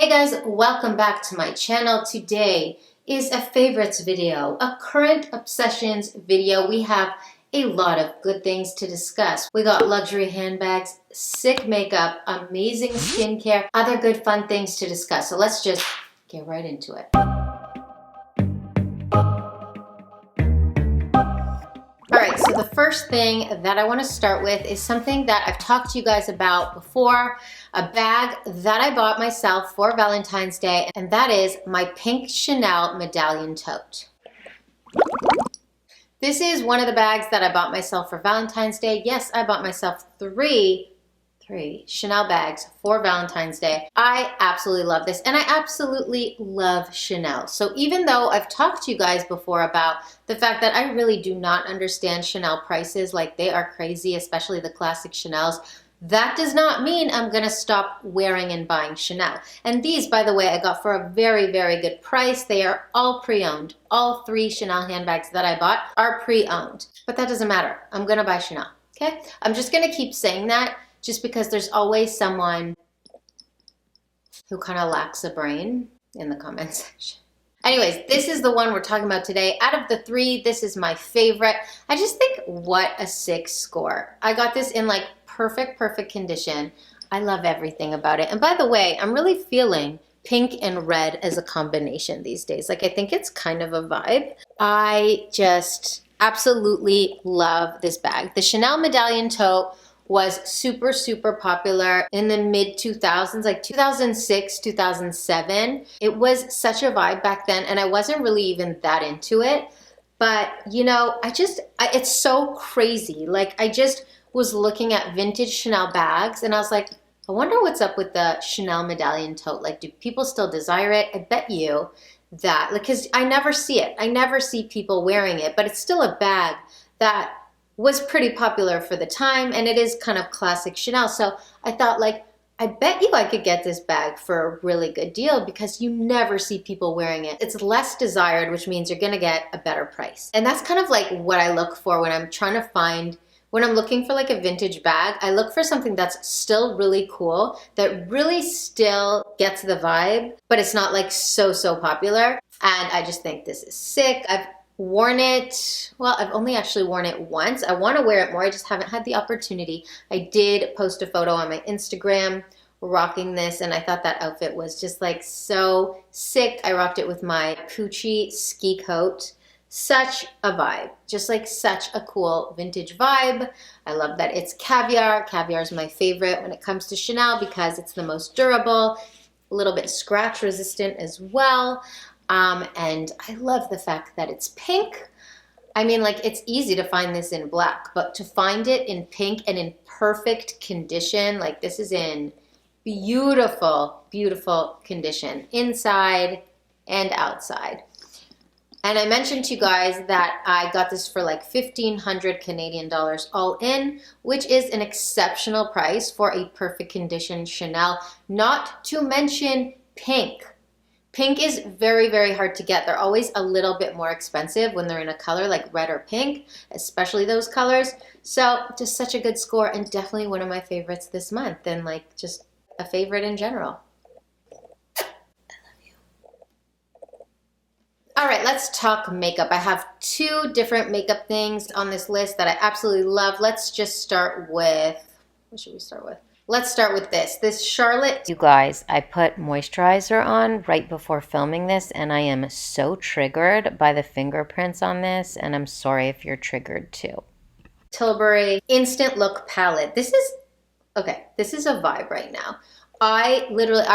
Hey guys, welcome back to my channel. Today is a favorites video, a current obsessions video. We have a lot of good things to discuss. We got luxury handbags, sick makeup, amazing skincare, other good fun things to discuss. So let's just get right into it. Alright, so the first thing that I want to start with is something that I've talked to you guys about before, a bag that I bought myself for Valentine's Day, and that is my pink Chanel medallion tote. This is one of the bags that I bought myself for Valentine's Day. Yes, I bought myself three Chanel bags for Valentine's Day. I absolutely love this, and I absolutely love Chanel. So even though I've talked to you guys before about the fact that I really do not understand Chanel prices, like they are crazy, especially the classic Chanels, that does not mean I'm gonna stop wearing and buying Chanel. And these, by the way, I got for a very, very good price. They are all pre-owned. All three Chanel handbags that I bought are pre-owned, but that doesn't matter. I'm gonna buy Chanel, okay? I'm just gonna keep saying that just because there's always someone who kind of lacks a brain in the comment section. Anyways, this is the one we're talking about today. Out of the three, this is my favorite. I just think what a sick score. I got this in like perfect condition. I love everything about it. And by the way, I'm really feeling pink and red as a combination these days. Like I think it's kind of a vibe. I just absolutely love this bag. The Chanel medallion tote was super popular in the mid 2000s, like 2006, 2007. It was such a vibe back then, and I wasn't really even that into it. But you know, it's so crazy. Like I just was looking at vintage Chanel bags and I was like, I wonder what's up with the Chanel medallion tote. Like, do people still desire it? I bet you that, because I never see it. I never see people wearing it, but it's still a bag that was pretty popular for the time, and it is kind of classic Chanel. So I thought, like, I bet you I could get this bag for a really good deal because you never see people wearing it. It's less desired, which means you're gonna get a better price. And that's kind of like what I look for when I'm trying to find, when I'm looking for like a vintage bag. I look for something that's still really cool, that really still gets the vibe, but it's not like so popular. And I just think this is sick. I've worn it, well, I've only actually worn it once. I want to wear it more. I just haven't had the opportunity. I did post a photo on my Instagram rocking this, and I thought that outfit was just like so sick. I rocked it with my Pucci ski coat. Such a vibe, just like such a cool vintage vibe. I love that it's caviar. Caviar is my favorite when it comes to Chanel because it's the most durable, a little bit scratch resistant as well. And I love the fact that it's pink. I mean, like, it's easy to find this in black, but to find it in pink and in perfect condition, like this is in beautiful condition, inside and outside. And I mentioned to you guys that I got this for like 1,500 Canadian dollars all in, which is an exceptional price for a perfect condition Chanel, not to mention pink. Pink is very hard to get. They're always a little bit more expensive when they're in a color like red or pink, especially those colors. So just such a good score, and definitely one of my favorites this month, and like just a favorite in general. I love you. All right, let's talk makeup. I have two different makeup things on this list that I absolutely love. Let's just start with, what should we start with? Let's start with this Charlotte. You guys, I put moisturizer on right before filming this, and I am so triggered by the fingerprints on this, and I'm sorry if you're triggered too. Tilbury Instant Look Palette. This is a vibe right now. I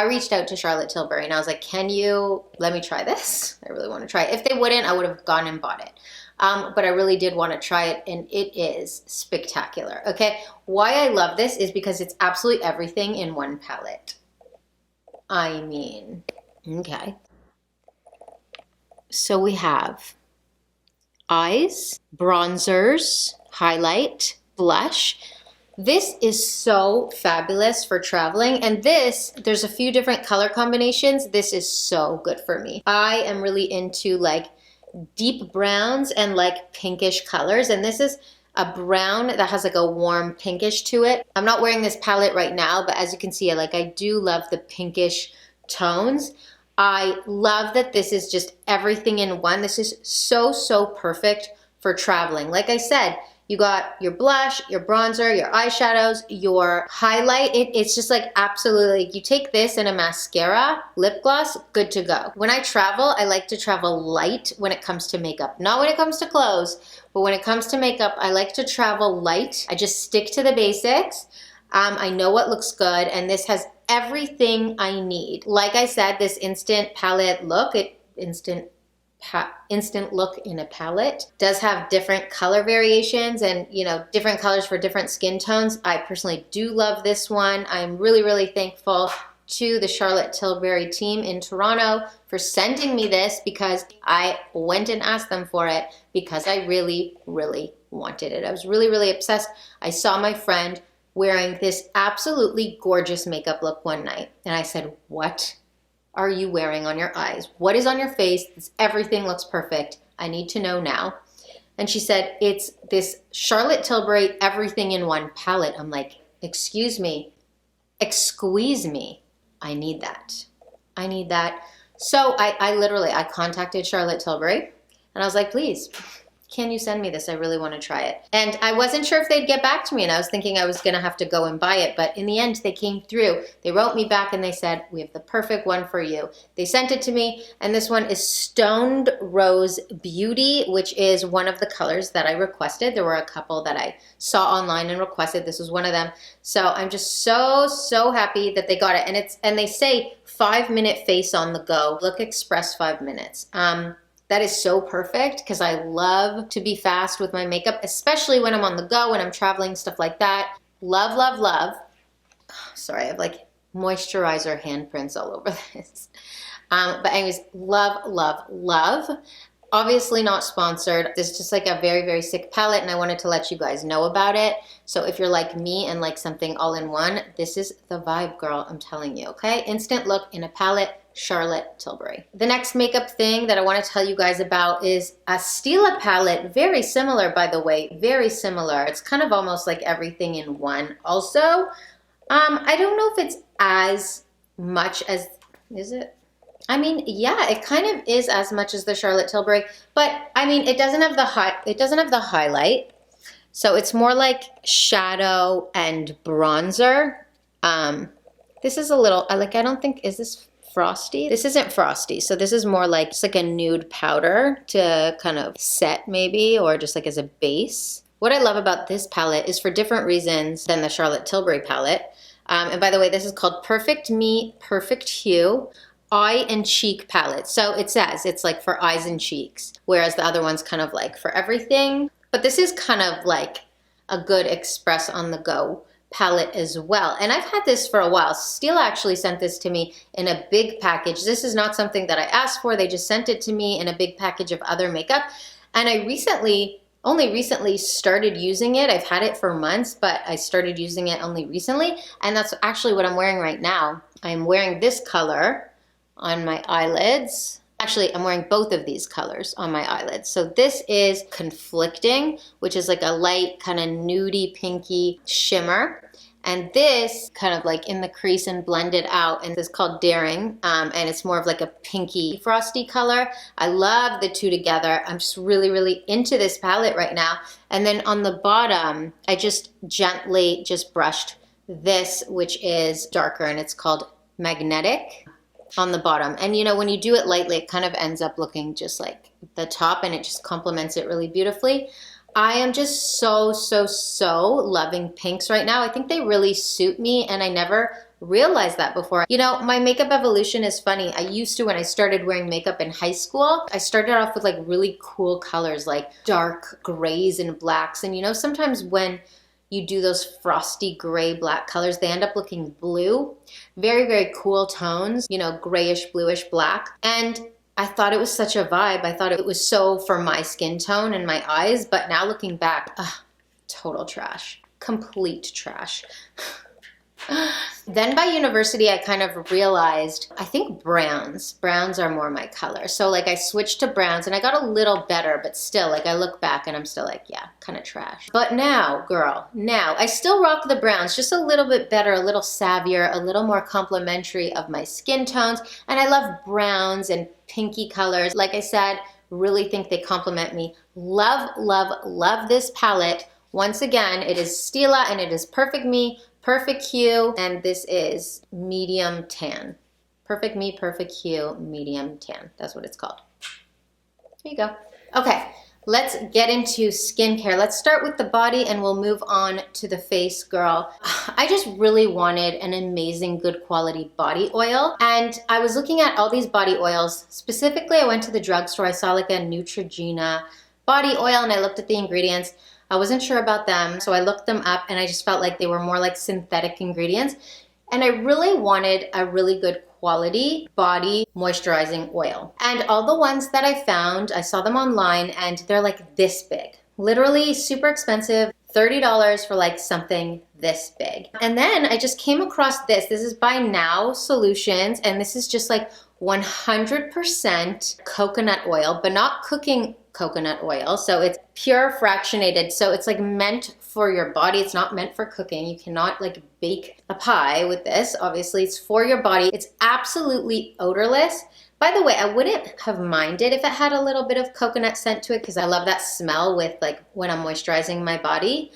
reached out to Charlotte Tilbury and I was like, can you let me try this? I really want to try it. If they wouldn't, I would have gone and bought it. But I really did want to try it, and it is spectacular, okay? Why I love this is because it's absolutely everything in one palette. I mean, okay. So we have eyes, bronzers, highlight, blush. This is so fabulous for traveling, and there's a few different color combinations. This is so good for me. I am really into like deep browns and like pinkish colors, and this is a brown that has like a warm pinkish to it. I'm not wearing this palette right now, but as you can see, I do love the pinkish tones. I love that this is just everything in one. This is so, so perfect for traveling. Like I said, you got your blush, your bronzer, your eyeshadows, your highlight. It's just like absolutely, you take this and a mascara, lip gloss, good to go. When I travel, I like to travel light when it comes to makeup. Not when it comes to clothes, but when it comes to makeup, I like to travel light. I just stick to the basics. I know what looks good, and this has everything I need. Like I said, this instant palette look, instant look in a palette does have different color variations and, you know, different colors for different skin tones. I personally do love this one. I'm really, really thankful to the Charlotte Tilbury team in Toronto for sending me this, because I went and asked them for it because I really, really wanted it. I was really, really obsessed. I saw my friend wearing this absolutely gorgeous makeup look one night, and I said, what are you wearing on your eyes? What is on your face? Everything looks perfect. I need to know now. And she said, it's this Charlotte Tilbury everything in one palette. I'm like, excuse me, squeeze me. I need that. I need that. So I contacted Charlotte Tilbury and I was like, please, can you send me this? I really want to try it. And I wasn't sure if they'd get back to me, and I was thinking I was going to have to go and buy it. But in the end, they came through. They wrote me back and they said, we have the perfect one for you. They sent it to me, and this one is Stoned Rose Beauty, which is one of the colors that I requested. There were a couple that I saw online and requested. This was one of them. So I'm just so, so happy that they got it. And they say 5-minute face on the go. Look Express 5 minutes. That is so perfect because I love to be fast with my makeup, especially when I'm on the go, when I'm traveling, stuff like that. Love, love, love. Sorry, I have like moisturizer handprints all over this. But anyways, love, love, love. Obviously not sponsored. This is just like a very, very sick palette, and I wanted to let you guys know about it. So if you're like me and like something all in one, this is the vibe, girl, I'm telling you, okay? Instant look in a palette, Charlotte Tilbury. The next makeup thing that I want to tell you guys about is a Stila palette. Very similar, by the way, very similar. It's kind of almost like everything in one. Also, I don't know if it's as much as, is it? I mean, yeah, it kind of is as much as the Charlotte Tilbury, but I mean, it doesn't have the highlight. So it's more like shadow and bronzer. This is a little, I don't think, is this frosty? This isn't frosty. So this is more like, it's like a nude powder to kind of set maybe, or just like as a base. What I love about this palette is for different reasons than the Charlotte Tilbury palette. And by the way, this is called Perfect Me, Perfect Hue Eye and Cheek palette. So it says it's like for eyes and cheeks, whereas the other one's kind of like for everything. But this is kind of like a good express on the go palette as well. And I've had this for a while. Stila actually sent this to me in a big package. This is not something that I asked for. They just sent it to me in a big package of other makeup. And I only recently started using it. I've had it for months, but I started using it only recently. And that's actually what I'm wearing right now. I'm wearing this color on my eyelids. Actually, I'm wearing both of these colors on my eyelids. So this is Conflicting, which is like a light kind of nudie pinky shimmer. And this kind of like in the crease and blended out, and this is called Daring, and it's more of like a pinky frosty color. I love the two together. I'm just really, really into this palette right now. And then on the bottom, I just gently just brushed this, which is darker, and it's called Magnetic on the bottom. And you know, when you do it lightly, it kind of ends up looking just like the top, and it just complements it really beautifully. I am just so, so, so loving pinks right now. I think they really suit me, and I never realized that before. You know, my makeup evolution is funny. I used to, when I started wearing makeup in high school, I started off with like really cool colors, like dark grays and blacks. And you know, sometimes when you do those frosty gray black colors, they end up looking blue. Very, very cool tones, you know, grayish, bluish black. And I thought it was such a vibe. I thought it was so for my skin tone and my eyes, but now looking back, total trash, complete trash. Then by university, I kind of realized, I think browns are more my color. So like I switched to browns and I got a little better, but still like I look back and I'm still like, yeah, kind of trash. But now, girl, now I still rock the browns, just a little bit better, a little savvier, a little more complimentary of my skin tones. And I love browns and pinky colors. Like I said, really think they complement me. Love, love, love this palette. Once again, it is Stila and it is Perfect Me, Perfect Hue, and this is medium tan. Perfect Me, Perfect Hue, medium tan. That's what it's called. Here you go. Okay, let's get into skincare. Let's start with the body and we'll move on to the face, girl. I just really wanted an amazing, good quality body oil. And I was looking at all these body oils. Specifically, I went to the drugstore. I saw like a Neutrogena body oil and I looked at the ingredients. I wasn't sure about them, so I looked them up and I just felt like they were more like synthetic ingredients. And I really wanted a really good quality body moisturizing oil. And all the ones that I found, I saw them online and they're like this big. Literally super expensive, $30 for like something this big. And then I just came across this. This is by Now Solutions and this is just like 100% coconut oil, but not cooking coconut oil. So it's pure fractionated. So it's like meant for your body. It's not meant for cooking. You cannot like bake a pie with this. Obviously it's for your body. It's absolutely odorless. By the way, I wouldn't have minded if it had a little bit of coconut scent to it because I love that smell with like when I'm moisturizing my body.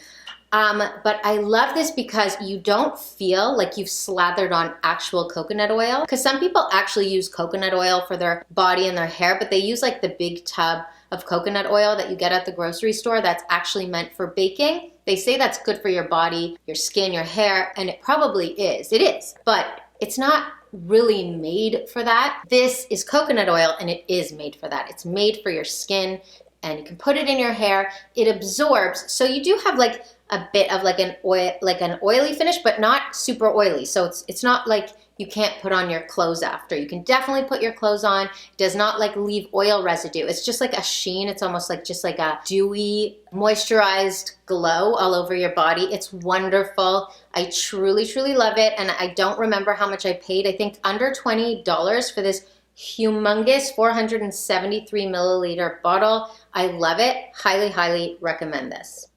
But I love this because you don't feel like you've slathered on actual coconut oil. Because some people actually use coconut oil for their body and their hair, but they use like the big tub of coconut oil that you get at the grocery store that's actually meant for baking. They say that's good for your body, your skin, your hair, and it probably is. It is, but it's not really made for that. This is coconut oil and it is made for that. It's made for your skin and you can put it in your hair. It absorbs, so you do have like a bit of like an oily finish, but not super oily. So it's not like you can't put on your clothes after. You can definitely put your clothes on. It does not like leave oil residue. It's just like a sheen. It's almost like just like a dewy, moisturized glow all over your body. It's wonderful. I truly, truly love it. And I don't remember how much I paid. I think under $20 for this humongous 473 milliliter bottle. I love it. Highly, highly recommend this.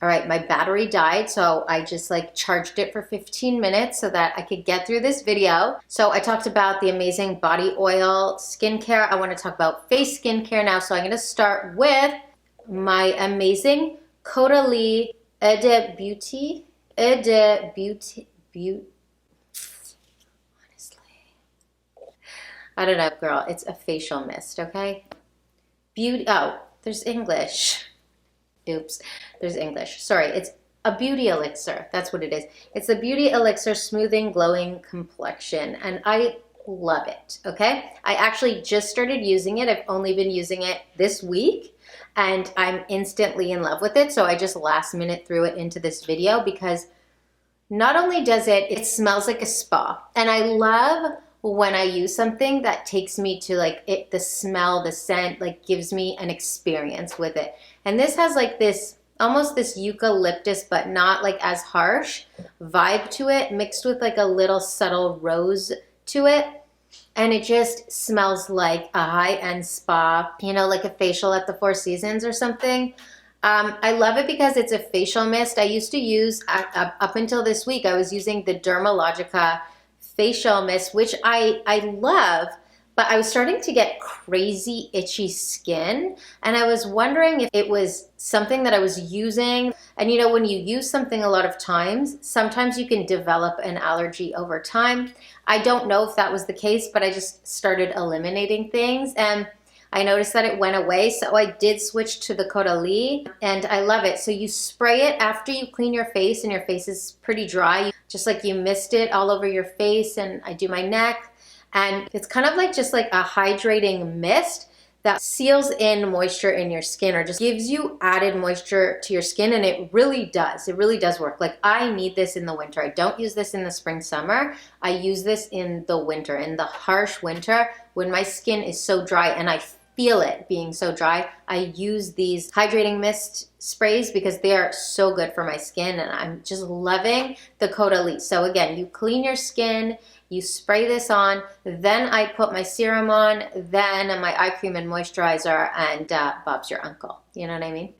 All right, my battery died, so I just like charged it for 15 minutes so that I could get through this video. So I talked about the amazing body oil skincare. I want to talk about face skincare now. So I'm going to start with my amazing Caudalie Eau de Beauty. Honestly, I don't know, girl. It's a facial mist, okay? Beauty. Oh, there's English. Oops, there's English. Sorry, it's a beauty elixir. That's what it is. It's the Beauty Elixir Smoothing Glowing Complexion, and I love it, okay? I actually just started using it. I've only been using it this week, and I'm instantly in love with it, so I just last minute threw it into this video because not only does it smells like a spa, and I love when I use something that takes me to like the smell, the scent, like gives me an experience with it. And this has like this, almost this eucalyptus, but not like as harsh vibe to it, mixed with like a little subtle rose to it. And it just smells like a high-end spa, you know, like a facial at the Four Seasons or something. I love it because it's a facial mist. I used to use, up until this week, I was using the Dermalogica facial mist, which I love, but I was starting to get crazy itchy skin, and I was wondering if it was something that I was using. And you know, when you use something a lot of times, sometimes you can develop an allergy over time. I don't know if that was the case, but I just started eliminating things, and I noticed that it went away, so I did switch to the Caudalie, and I love it. So you spray it after you clean your face, and your face is pretty dry, just like you mist it all over your face, and I do my neck, and it's kind of like just like a hydrating mist that seals in moisture in your skin, or just gives you added moisture to your skin, and it really does work. Like, I need this in the winter. I don't use this in the spring, summer. I use this in the winter, in the harsh winter when my skin is so dry and I feel it being so dry, I use these hydrating mist sprays because they are so good for my skin, and I'm just loving the Code Elite. So again, you clean your skin, you spray this on, then I put my serum on, then my eye cream and moisturizer, and Bob's your uncle. You know what I mean?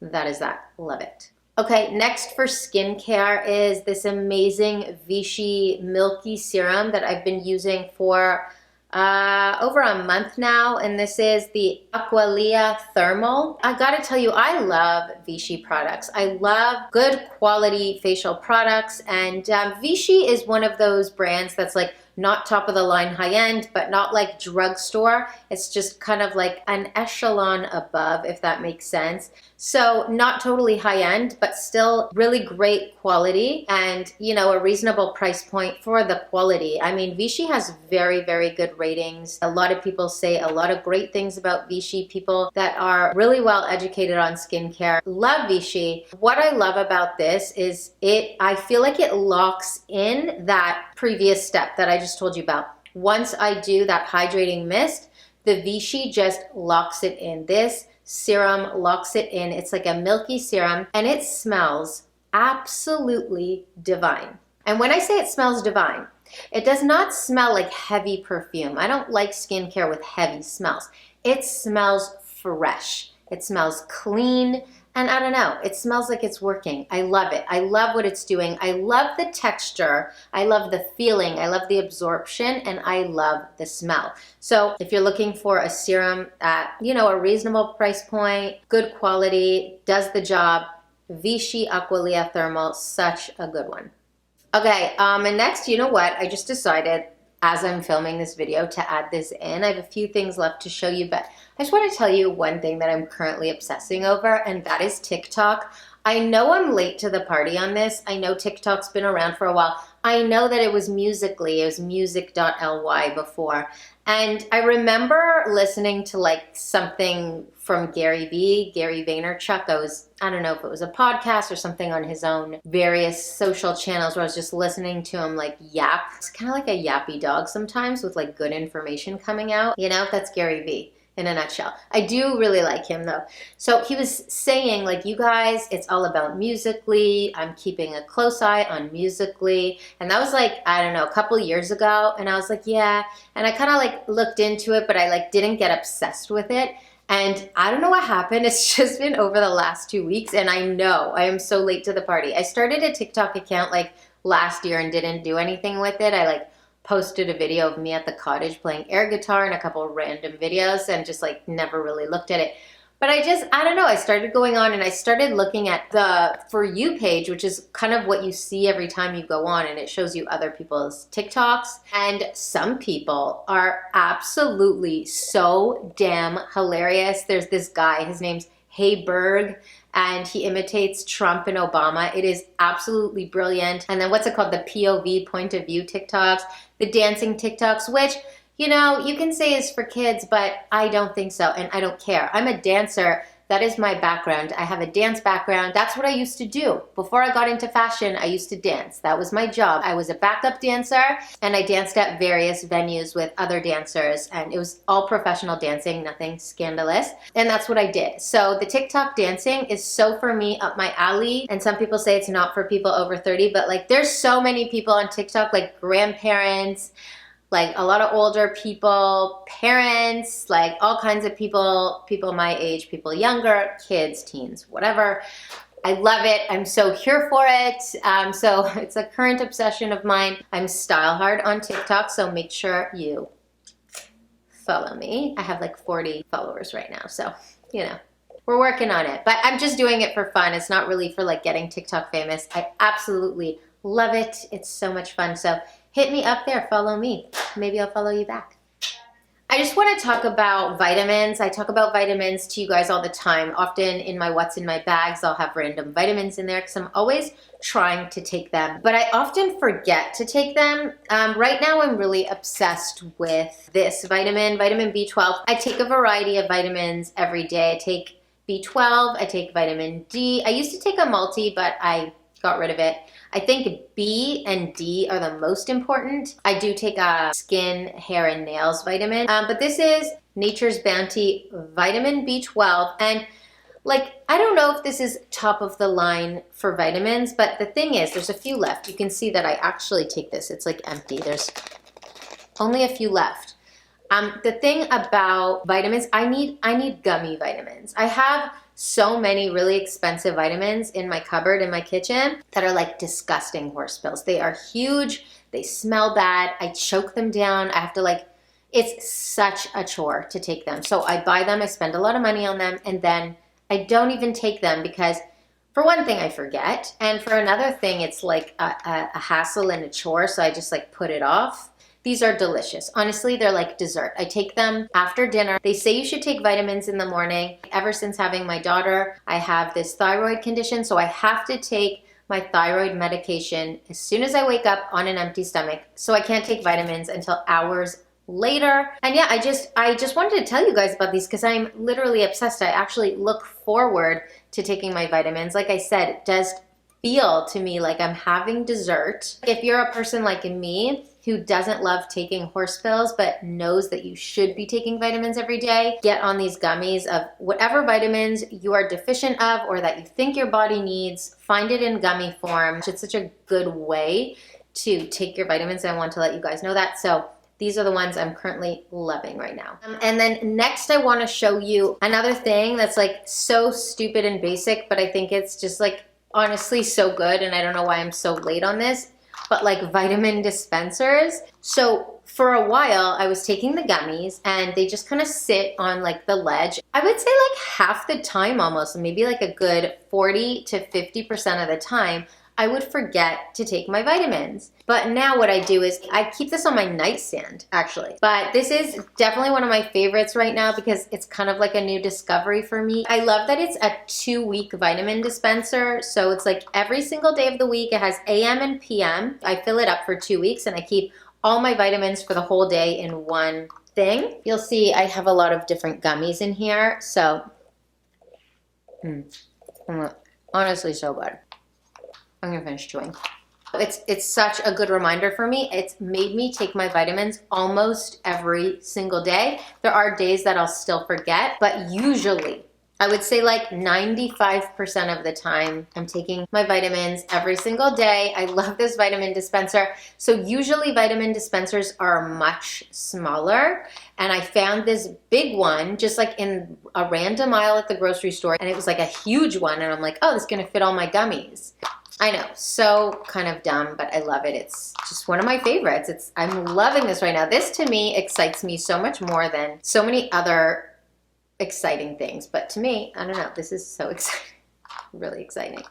That is that. Love it. Okay, next for skincare is this amazing Vichy Milky Serum that I've been using for over a month now, and this is the Aqualia Thermal. I gotta tell you, I love Vichy products. I love good quality facial products, and Vichy is one of those brands that's like not top of the line high end, but not like drugstore. It's just kind of like an echelon above, if that makes sense. So not totally high end, but still really great quality, and you know, a reasonable price point for the quality. I mean, Vichy has very, very good ratings. A lot of people say a lot of great things about Vichy. People that are really well educated on skincare love Vichy. What I love about this is I feel like it locks in that previous step that I just told you about. Once I do that hydrating mist, the Vichy just locks it in. This serum locks it in. It's like a milky serum, and it smells absolutely divine. And when I say it smells divine, it does not smell like heavy perfume. I don't like skincare with heavy smells. It smells fresh. It smells clean. And I don't know, it smells like it's working. I love it. I love what it's doing. I love the texture. I love the feeling. I love the absorption, and I love the smell. So if you're looking for a serum at, you know, a reasonable price point, good quality, does the job, Vichy Aqualia Thermal, such a good one. Okay, and next, you know what? I just decided as I'm filming this video to add this in. I have a few things left to show you, but I just want to tell you one thing that I'm currently obsessing over, and that is TikTok. I know I'm late to the party on this. I know TikTok's been around for a while. I know that it was Musical.ly, it was music.ly before. And I remember listening to like something from Gary Vaynerchuk. I don't know if it was a podcast or something on his own various social channels where I was just listening to him like yap. It's kind of like a yappy dog sometimes with like good information coming out. You know, that's Gary V in a nutshell. I do really like him though. So he was saying like, you guys, it's all about Musical.ly. I'm keeping a close eye on Musical.ly. And that was like, I don't know, a couple years ago. And I was like, yeah. And I kind of like looked into it, but I like didn't get obsessed with it. And I don't know what happened. It's just been over the last 2 weeks. And I know I am so late to the party. I started a TikTok account like last year and didn't do anything with it. I like posted a video of me at the cottage playing air guitar and a couple random videos and just like never really looked at it. But I don't know, I started going on and I started looking at the For You page, which is kind of what you see every time you go on, and it shows you other people's TikToks. And some people are absolutely so damn hilarious. There's this guy, his name's Hey Berg, and he imitates Trump and Obama. It is absolutely brilliant. And then what's it called? The POV, point of view TikToks, the dancing TikToks, which, you know, you can say is for kids, but I don't think so, and I don't care. I'm a dancer. That is my background. I have a dance background. That's what I used to do. Before I got into fashion, I used to dance. That was my job. I was a backup dancer, and I danced at various venues with other dancers, and it was all professional dancing, nothing scandalous, and that's what I did. So the TikTok dancing is so for me up my alley, and some people say it's not for people over 30, but like there's so many people on TikTok, like grandparents, like a lot of older people, parents, like all kinds of people my age, people younger, kids, teens, whatever. I love it. I'm so here for it. So it's a current obsession of mine. I'm style hard on TikTok, so make sure you follow me. I have like 40 followers right now, so you know, we're working on it. But I'm just doing it for fun. It's not really for like getting TikTok famous. I absolutely love it. It's so much fun. So hit me up there, follow me. Maybe I'll follow you back. I just want to talk about vitamins. I talk about vitamins to you guys all the time. Often in my what's in my bags, I'll have random vitamins in there because I'm always trying to take them. But I often forget to take them. Right now I'm really obsessed with this vitamin B12. I take a variety of vitamins every day. I take B12, I take vitamin D. I used to take a multi, but I got rid of it. I think B and D are the most important. I do take a skin, hair, and nails vitamin, but this is Nature's Bounty Vitamin B12. And like, I don't know if this is top of the line for vitamins, but the thing is, there's a few left. You can see that I actually take this. It's like empty. There's only a few left. The thing about vitamins, I need gummy vitamins. I have so many really expensive vitamins in my cupboard in my kitchen that are like disgusting horse pills. They are huge. They smell bad. I choke them down. I have to like, it's such a chore to take them. So I buy them. I spend a lot of money on them. And then I don't even take them because for one thing, I forget. And for another thing, it's like a hassle and a chore. So I just like put it off. These are delicious. Honestly, they're like dessert. I take them after dinner. They say you should take vitamins in the morning. Ever since having my daughter, I have this thyroid condition, so I have to take my thyroid medication as soon as I wake up on an empty stomach. So I can't take vitamins until hours later. And yeah, I just wanted to tell you guys about these because I'm literally obsessed. I actually look forward to taking my vitamins. Like I said, it does feel to me like I'm having dessert. If you're a person like me who doesn't love taking horse pills but knows that you should be taking vitamins every day, get on these gummies of whatever vitamins you are deficient of or that you think your body needs. Find it in gummy form. It's such a good way to take your vitamins. I want to let you guys know that. So these are the ones I'm currently loving right now. And then next I want to show you another thing that's like so stupid and basic, but I think it's just like honestly so good, and I don't know why I'm so late on this, but like vitamin dispensers. So for a while I was taking the gummies and they just kind of sit on like the ledge. I would say like half the time almost, maybe like a good 40 to 50% of the time, I would forget to take my vitamins. But now what I do is I keep this on my nightstand actually. But this is definitely one of my favorites right now because it's kind of like a new discovery for me. I love that it's a 2-week vitamin dispenser. So it's like every single day of the week. It has AM and PM. I fill it up for 2 weeks and I keep all my vitamins for the whole day in one thing. You'll see I have a lot of different gummies in here. So honestly so good. I'm gonna finish chewing. It's such a good reminder for me. It's made me take my vitamins almost every single day. There are days that I'll still forget, but usually, I would say like 95% of the time, I'm taking my vitamins every single day. I love this vitamin dispenser. So usually vitamin dispensers are much smaller. And I found this big one just like in a random aisle at the grocery store. And it was like a huge one. And I'm like, oh, this is gonna fit all my gummies. I know, so kind of dumb, but I love it. It's just one of my favorites. I'm loving this right now. This to me excites me so much more than so many other exciting things. But to me, I don't know, this is so exciting, really exciting.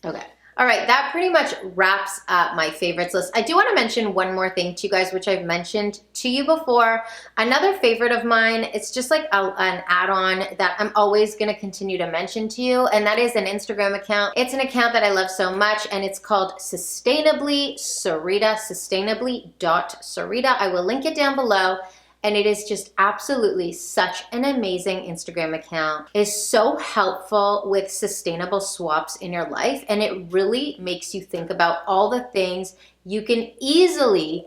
Okay. All right, that pretty much wraps up my favorites list. I do want to mention one more thing to you guys, which I've mentioned to you before. Another favorite of mine, it's just like an add-on that I'm always going to continue to mention to you, and that is an Instagram account. It's an account that I love so much, and it's called Sustainably Sarita, sustainably.sarita. I will link it down below. And it is just absolutely such an amazing Instagram account. It is so helpful with sustainable swaps in your life. And it really makes you think about all the things you can easily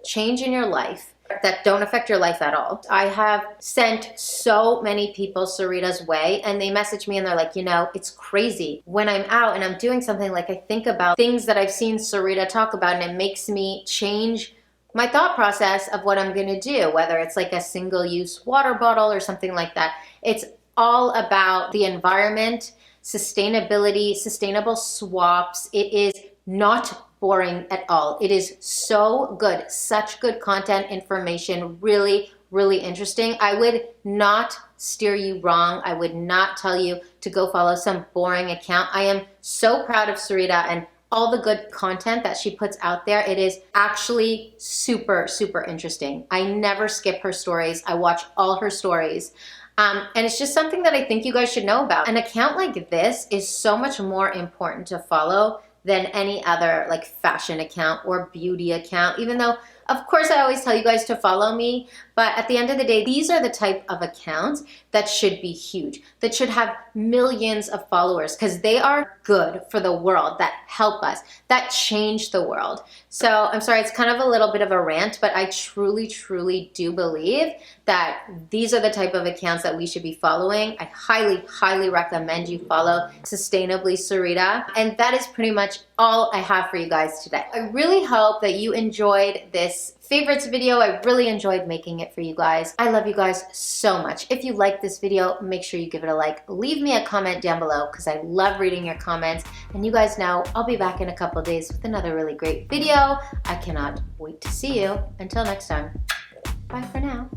change in your life that don't affect your life at all. I have sent so many people Sarita's way and they message me and they're like, you know, it's crazy. When I'm out and I'm doing something, like I think about things that I've seen Sarita talk about and it makes me change my thought process of what I'm gonna do, whether it's like a single-use water bottle or something like that. It's all about the environment, sustainability, sustainable swaps. It is not boring at all. It is so good, such good content, information, really, really interesting. I would not steer you wrong. I would not tell you to go follow some boring account. I am so proud of Sarita and all the good content that she puts out there. It is actually super, super interesting. I never skip her stories. I watch all her stories. And it's just something that I think you guys should know about. An account like this is so much more important to follow than any other like fashion account or beauty account, even though Of course, I always tell you guys to follow me, but at the end of the day, these are the type of accounts that should be huge, that should have millions of followers, because they are good for the world, that help us, that change the world. So I'm sorry, it's kind of a little bit of a rant, but I truly, truly do believe that these are the type of accounts that we should be following. I highly, highly recommend you follow Sustainably Sarita. And that is pretty much all I have for you guys today. I really hope that you enjoyed this favorites video. I really enjoyed making it for you guys. I love you guys so much. If you like this video, make sure you give it a like. Leave me a comment down below because I love reading your comments. And you guys know I'll be back in a couple days with another really great video. I cannot wait to see you. Until next time, bye for now.